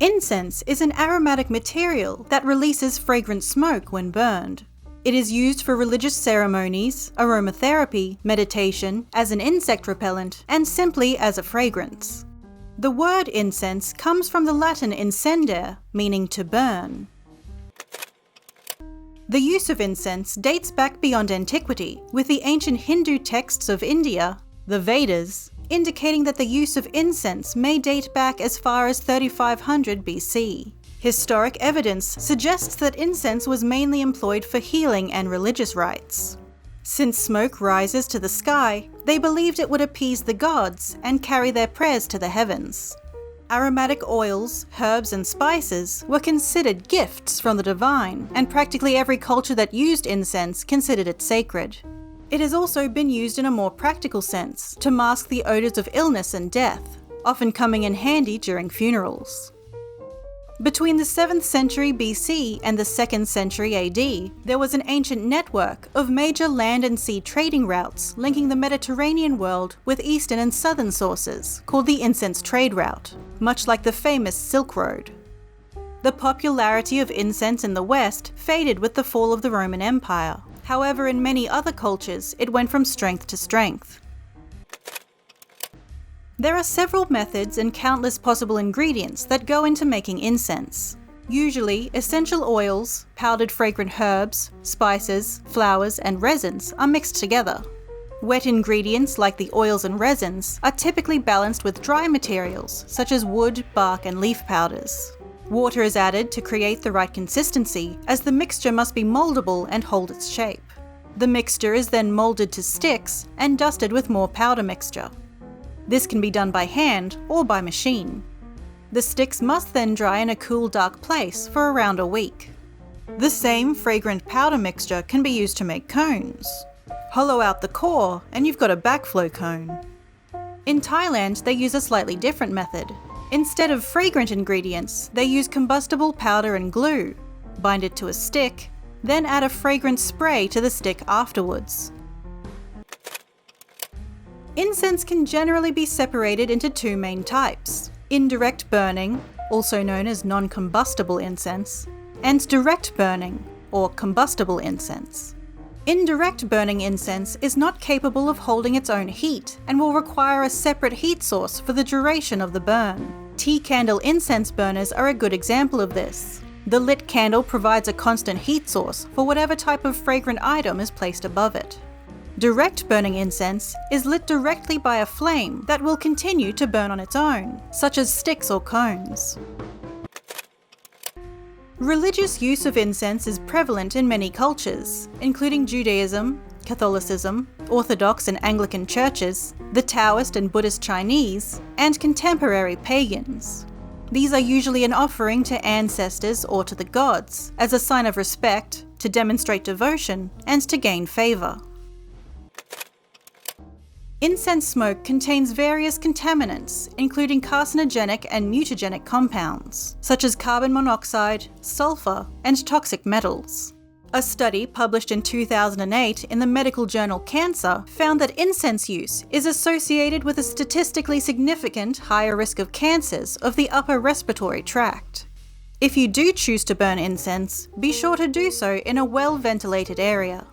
Incense is an aromatic material that releases fragrant smoke when burned. It is used for religious ceremonies, aromatherapy, meditation, as an insect repellent, and simply as a fragrance. The word incense comes from the Latin incendere, meaning to burn. The use of incense dates back beyond antiquity, with the ancient Hindu texts of India, the Vedas, indicating that the use of incense may date back as far as 3500 BC. Historic evidence suggests that incense was mainly employed for healing and religious rites. Since smoke rises to the sky, they believed it would appease the gods and carry their prayers to the heavens. Aromatic oils, herbs, and spices were considered gifts from the divine, and practically every culture that used incense considered it sacred. It has also been used in a more practical sense, to mask the odors of illness and death, often coming in handy during funerals. Between the 7th century BC and the 2nd century AD, there was an ancient network of major land and sea trading routes linking the Mediterranean world with eastern and southern sources, called the incense trade route, much like the famous Silk Road. The popularity of incense in the West faded with the fall of the Roman Empire. However, in many other cultures, it went from strength to strength. There are several methods and countless possible ingredients that go into making incense. Usually, essential oils, powdered fragrant herbs, spices, flowers, and resins are mixed together. Wet ingredients like the oils and resins are typically balanced with dry materials such as wood, bark, and leaf powders. Water is added to create the right consistency, as the mixture must be moldable and hold its shape. The mixture is then molded to sticks and dusted with more powder mixture. This can be done by hand or by machine. The sticks must then dry in a cool, dark place for around a week. The same fragrant powder mixture can be used to make cones. Hollow out the core and you've got a backflow cone. In Thailand, they use a slightly different method. Instead of fragrant ingredients, they use combustible powder and glue, bind it to a stick, then add a fragrance spray to the stick afterwards. Incense can generally be separated into two main types: indirect burning, also known as non-combustible incense, and direct burning, or combustible incense. Indirect burning incense is not capable of holding its own heat and will require a separate heat source for the duration of the burn. Tea candle incense burners are a good example of this. The lit candle provides a constant heat source for whatever type of fragrant item is placed above it. Direct burning incense is lit directly by a flame that will continue to burn on its own, such as sticks or cones. Religious use of incense is prevalent in many cultures, including Judaism, Catholicism, Orthodox and Anglican churches, the Taoist and Buddhist Chinese, and contemporary pagans. These are usually an offering to ancestors or to the gods, as a sign of respect, to demonstrate devotion, and to gain favor. Incense smoke contains various contaminants, including carcinogenic and mutagenic compounds, such as carbon monoxide, sulfur, and toxic metals. A study published in 2008 in the medical journal Cancer found that incense use is associated with a statistically significant higher risk of cancers of the upper respiratory tract. If you do choose to burn incense, be sure to do so in a well-ventilated area.